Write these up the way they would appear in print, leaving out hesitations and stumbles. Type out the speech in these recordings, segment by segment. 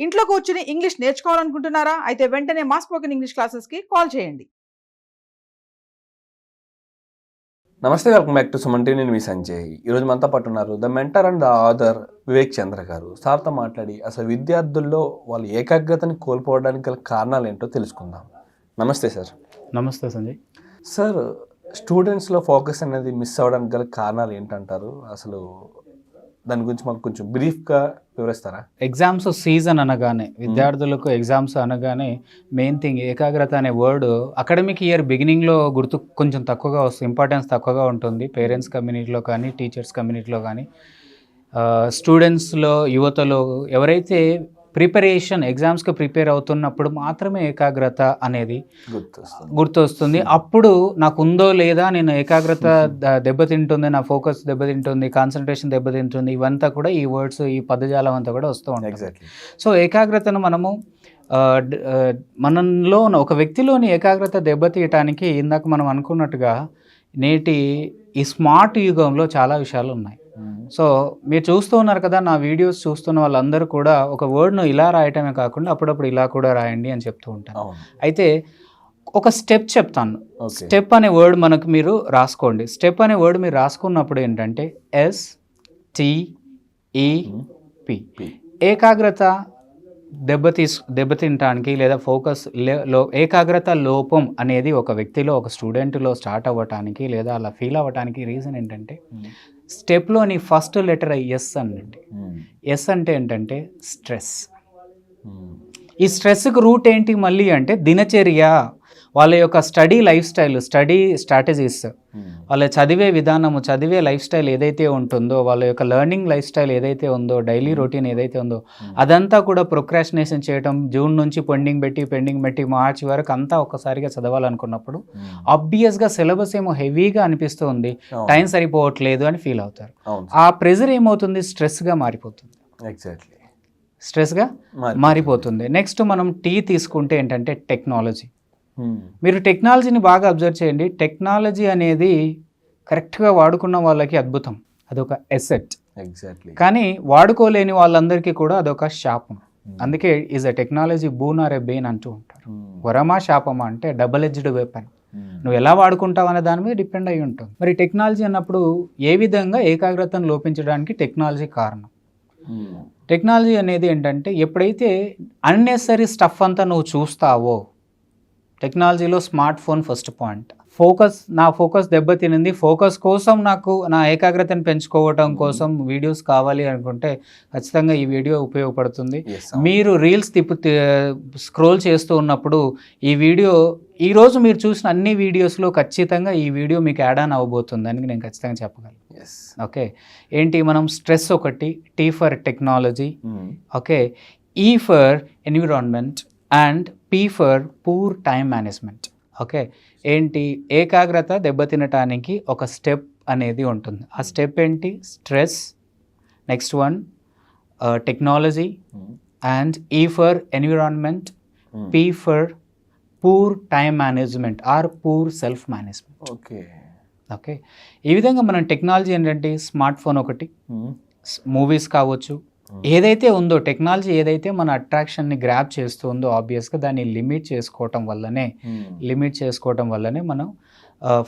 ఇంట్లో కూర్చుని ఇంగ్లీష్ నేర్చుకోవాలనుకుంటున్నారా? అయితే వెంటనే మా స్పోకెన్ ఇంగ్లీష్ క్లాసెస్‌కి కాల్ చేయండి. నమస్తే, welcome back to Suman TV. నేను మీ సంజయ్. ఈరోజు మనతో పాటు ఉన్నారు the mentor and the author Vivek Chandra గారు. సార్తో మాట్లాడి అసలు విద్యార్థుల్లో వాళ్ళు ఏకాగ్రతని కోల్పోవడానికి గల కారణాలు ఏంటో తెలుసుకుందాం. నమస్తే సార్. నమస్తే సంజయ్. సార్, స్టూడెంట్స్లో ఫోకస్ అనేది మిస్ అవ్వడానికి గల కారణాలు ఏంటంటారు? అసలు దాని గురించి మాకు కొంచెం బ్రీఫ్గా వివరిస్తారా? ఎగ్జామ్స్ సీజన్ అనగానే, విద్యార్థులకు ఎగ్జామ్స్ అనగానే మెయిన్ థింగ్ ఏకాగ్రత అనే వర్డ్ అకాడమిక్ ఇయర్ బిగినింగ్లో గుర్తు కొంచెం తక్కువగా వస్తుంది, ఇంపార్టెన్స్ తక్కువగా ఉంటుంది. పేరెంట్స్ కమ్యూనిటీలో కానీ, టీచర్స్ కమ్యూనిటీలో కానీ, స్టూడెంట్స్లో, యువతలో ఎవరైతే ప్రిపరేషన్ ఎగ్జామ్స్కి ప్రిపేర్ అవుతున్నప్పుడు మాత్రమే ఏకాగ్రత అనేది గుర్తొస్తుంది. అప్పుడు నాకు ఉందో లేదా, నేను ఏకాగ్రత దెబ్బతింటుంది, నా ఫోకస్ దెబ్బతింటుంది, కాన్సన్ట్రేషన్ దెబ్బతింటుంది, ఇవంతా కూడా ఈ వర్డ్స్, ఈ పదజాలం అంతా కూడా వస్తూ ఉంటుంది. సో ఏకాగ్రతను మనము మనలో ఒక వ్యక్తిలోని ఏకాగ్రత దెబ్బతీయటానికి ఇందాక మనం అనుకున్నట్టుగా నేటి ఈ స్మార్ట్ యుగంలో చాలా విషయాలు ఉన్నాయి. సో మీరు చూస్తూ ఉన్నారు కదా, నా వీడియోస్ చూస్తున్న వాళ్ళందరూ కూడా ఒక వర్డ్ను ఇలా రాయటమే కాకుండా అప్పుడప్పుడు ఇలా కూడా రాయండి అని చెప్తూ ఉంటాను. అయితే ఒక స్టెప్ చెప్తాను. స్టెప్ అనే వర్డ్ మనకు మీరు రాసుకోండి. స్టెప్ అనే వర్డ్ మీరు రాసుకున్నప్పుడు ఏంటంటే STEP. ఏకాగ్రత దెబ్బతింటానికి లేదా ఫోకస్ ఏకాగ్రత లోపం అనేది ఒక వ్యక్తిలో, ఒక స్టూడెంట్లో స్టార్ట్ అవ్వటానికి లేదా అలా ఫీల్ అవ్వటానికి రీజన్ ఏంటంటే, స్టెప్లోని ఫస్ట్ లెటర్ ఎస్ అనండి. ఎస్ అంటే ఏంటంటే స్ట్రెస్. ఈ స్ట్రెస్కి రూట్ ఏంటి మళ్ళీ అంటే దినచర్య, వాళ్ళ యొక్క study life style, study strategies, వాళ్ళ చదివే విధానము, చదివే లైఫ్ స్టైల్ ఏదైతే ఉంటుందో, వాళ్ళ యొక్క లెర్నింగ్ లైఫ్ స్టైల్ ఏదైతే ఉందో, డైలీ రొటీన్ ఏదైతే ఉందో, అదంతా కూడా ప్రొక్రాస్టినేషన్ చేయడం, జూన్ నుంచి పెండింగ్ పెట్టి మార్చి వరకు అంతా ఒక్కసారిగా చదవాలనుకున్నప్పుడు ఆబ్వియస్గా సిలబస్ ఏమో హెవీగా అనిపిస్తుంది, టైం సరిపోవట్లేదు అని ఫీల్ అవుతారు. ఆ ప్రెజర్ ఏమవుతుంది, స్ట్రెస్గా మారిపోతుంది. ఎగ్జాక్ట్లీ, స్ట్రెస్గా మారిపోతుంది. నెక్స్ట్ మనం తీసుకుంటే ఏంటంటే టెక్నాలజీ. మీరు టెక్నాలజీని బాగా అబ్జర్వ్ చేయండి. టెక్నాలజీ అనేది కరెక్ట్గా వాడుకున్న వాళ్ళకి అద్భుతం, అదొక ఎసెట్. ఎగ్జాక్ట్లీ. కానీ వాడుకోలేని వాళ్ళందరికీ కూడా అదొక శాపం. అందుకే is a technology boon or a bane అంటూ ఉంటారు. వరమా శాపమా అంటే డబుల్ ఎడ్జ్డ్ వెపన్. నువ్వు ఎలా వాడుకుంటావు అనే దాని మీద డిపెండ్ అయి ఉంటుంది. మరి టెక్నాలజీ అన్నప్పుడు ఏ విధంగా ఏకాగ్రతను లోపించడానికి టెక్నాలజీ కారణం. టెక్నాలజీ అనేది ఏంటంటే, ఎప్పుడైతే అన్నెసరీ స్టఫ్ అంతా నువ్వు చూస్తావో, టెక్నాలజీలో స్మార్ట్ ఫోన్ ఫస్ట్ పాయింట్. నా ఫోకస్ దెబ్బతినింది, ఫోకస్ కోసం నాకు నా ఏకాగ్రతను పెంచుకోవటం కోసం వీడియోస్ కావాలి అనుకుంటే ఖచ్చితంగా ఈ వీడియో ఉపయోగపడుతుంది. మీరు రీల్స్ స్క్రోల్ చేస్తూ ఉన్నప్పుడు ఈరోజు మీరు చూసిన అన్ని వీడియోస్లో ఖచ్చితంగా ఈ వీడియో మీకు యాడ్ ఆన్ అవ్వబోతుంది అని నేను ఖచ్చితంగా చెప్పగలను. ఓకే, ఏంటి మనం స్ట్రెస్ ఒకటి, T for technology, okay, E for environment and P for poor time management. Okay, ఏంటి ఏకాగ్రత దెబ్బతినటానికి ఒక స్టెప్ అనేది ఉంటుంది. ఆ స్టెప్ ఏంటి, stress, next one technology, and E for environment, P for poor time management or poor self management. Okay, ఈ విధంగా మనం టెక్నాలజీ ఏంటంటే స్మార్ట్ ఫోన్ ఒకటి, మూవీస్ కావచ్చు, ఏదైతే ఉందో టెక్నాలజీ ఏదైతే మన అట్రాక్షన్ని గ్రాప్ చేస్తుందో ఆబ్వియస్గా దాన్ని లిమిట్ చేసుకోవటం వల్లనే మనం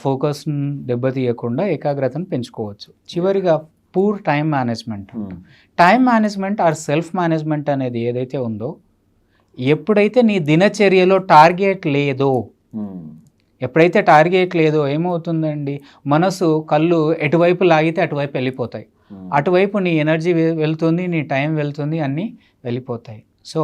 ఫోకస్ దెబ్బతీయకుండా ఏకాగ్రతను పెంచుకోవచ్చు. చివరిగా poor time management. Time management or self management అనేది ఏదైతే ఉందో, ఎప్పుడైతే నీ దినచర్యలో టార్గెట్ లేదో ఏమవుతుందండి, మనసు కళ్ళు ఎటువైపు లాగితే అటువైపు వెళ్ళిపోతాయి. అటువైపు నీ ఎనర్జీ వెళ్తుంది, నీ టైం వెళ్తుంది, అన్నీ వెళ్ళిపోతాయి. సో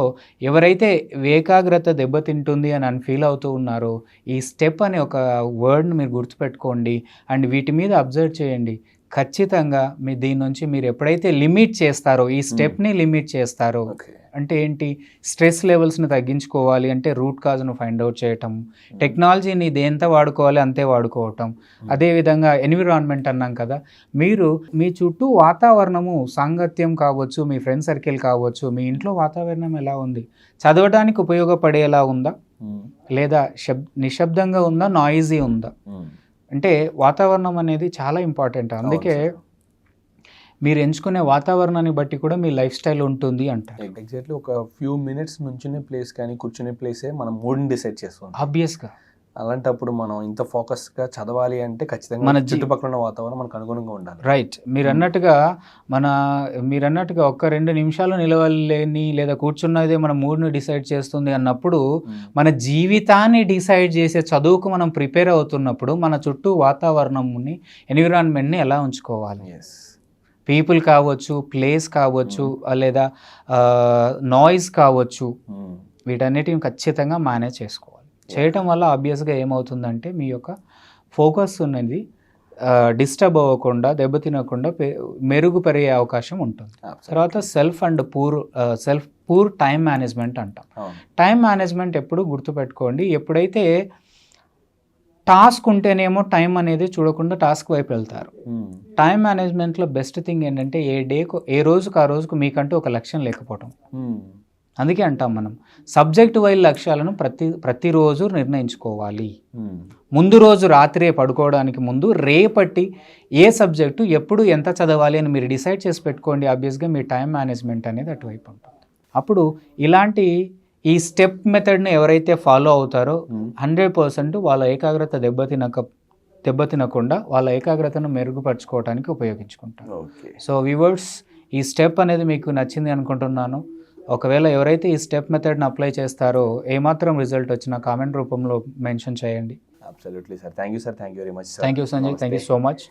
ఎవరైతే ఏకాగ్రత దెబ్బతింటుంది అని ఫీల్ అవుతూ ఉన్నారో, ఈ స్టెప్ అనే ఒక వర్డ్ని మీరు గుర్తుపెట్టుకోండి అండ్ వీటి మీద అబ్జర్వ్ చేయండి. ఖచ్చితంగా దీని నుంచి మీరు ఎప్పుడైతే లిమిట్ చేస్తారో, ఈ స్టెప్ని లిమిట్ చేస్తారో, అంటే ఏంటి, స్ట్రెస్ లెవెల్స్ని తగ్గించుకోవాలి అంటే రూట్ కాజ్ను ఫైండ్ అవుట్ చేయటం, టెక్నాలజీని దేంత వాడుకోవాలి అంతే వాడుకోవటం, అదేవిధంగా ఎన్విరాన్మెంట్ అన్నాం కదా, మీరు మీ చుట్టూ వాతావరణము, సాంగత్యం కావచ్చు, మీ ఫ్రెండ్ సర్కిల్ కావచ్చు, మీ ఇంట్లో వాతావరణం ఎలా ఉంది, చదవడానికి ఉపయోగపడేలా ఉందా లేదా నిశ్శబ్దంగా ఉందా, నాయిజీ ఉందా, అంటే వాతావరణం అనేది చాలా ఇంపార్టెంట్. అందుకే మీరు ఎంచుకునే వాతావరణాన్ని బట్టి కూడా మీ లైఫ్ స్టైల్ ఉంటుంది అంటారు. ఎగ్జాక్ట్లీ ఒక ఫ్యూ మినిట్స్ నుంచునే ప్లేస్ కానీ కూర్చునే ప్లేసే మనం మూడ్ని డిసైడ్ చేస్తాం. ఆబ్వియస్గా అలాంటప్పుడు మనం ఇంత ఫోకస్గా చదవాలి అంటే ఖచ్చితంగా మన చుట్టుపక్కల ఉన్న వాతావరణం మనకు అనుగుణంగా ఉండాలి. రైట్. మీరు అన్నట్టుగా ఒక్క 2 నిమిషాలు నిలవలేని లేదా కూర్చున్నదే మన మూడ్ని డిసైడ్ చేస్తుంది అన్నప్పుడు మన జీవితాన్ని డిసైడ్ చేసే చదువుకు మనం ప్రిపేర్ అవుతున్నప్పుడు మన చుట్టూ వాతావరణంని ఎన్విరాన్మెంట్ని ఎలా ఉంచుకోవాలి, పీపుల్ కావచ్చు, ప్లేస్ కావచ్చు, లేదా నాయిస్ కావచ్చు, వీటన్నిటిని ఖచ్చితంగా మేనేజ్ చేసుకోవాలి. చేయటం వల్ల ఆబ్వియస్గా ఏమవుతుందంటే మీ యొక్క ఫోకస్ అనేది డిస్టర్బ్ అవ్వకుండా, దెబ్బతినకుండా మెరుగుపడే అవకాశం ఉంటుంది. తర్వాత పూర్ టైం మేనేజ్మెంట్ అంటాం. టైం మేనేజ్మెంట్ ఎప్పుడు గుర్తుపెట్టుకోండి, ఎప్పుడైతే టాస్క్ ఉంటేనేమో టైం అనేది చూడకుండా టాస్క్ వైపు వెళ్తారు. టైం మేనేజ్మెంట్లో బెస్ట్ థింగ్ ఏంటంటే ఏ రోజుకు ఆ రోజుకు మీకంటూ ఒక లక్ష్యం లేకపోవటం. అందుకే అంటాం మనం సబ్జెక్ట్ వైజ్ లక్ష్యాలను ప్రతిరోజు నిర్ణయించుకోవాలి. ముందు రోజు రాత్రే పడుకోవడానికి ముందు రేపటి ఏ సబ్జెక్టు ఎప్పుడు ఎంత చదవాలి అని మీరు డిసైడ్ చేసి పెట్టుకోండి. ఆబ్వియస్గా మీ టైం మేనేజ్మెంట్ అనేది అటువైపు ఉంటుంది. అప్పుడు ఇలాంటి ఈ స్టెప్ మెథడ్ని ఎవరైతే ఫాలో అవుతారో 100% వాళ్ళ ఏకాగ్రత దెబ్బతినకుండా వాళ్ళ ఏకాగ్రతను మెరుగుపరచుకోవడానికి ఉపయోగించుకుంటారు. సో వ్యూవర్స్, ఈ స్టెప్ అనేది మీకు నచ్చింది అనుకుంటున్నాను. ఒకవేళ ఎవరైతే ఈ స్టెప్ మెథడ్ని అప్లై చేస్తారో ఏమాత్రం రిజల్ట్ వచ్చినా కామెంట్ రూపంలో మెన్షన్ చేయండి. Absolutely sir. Thank you sir. Thank you very much. Thank you Sanjay. Thank you so much.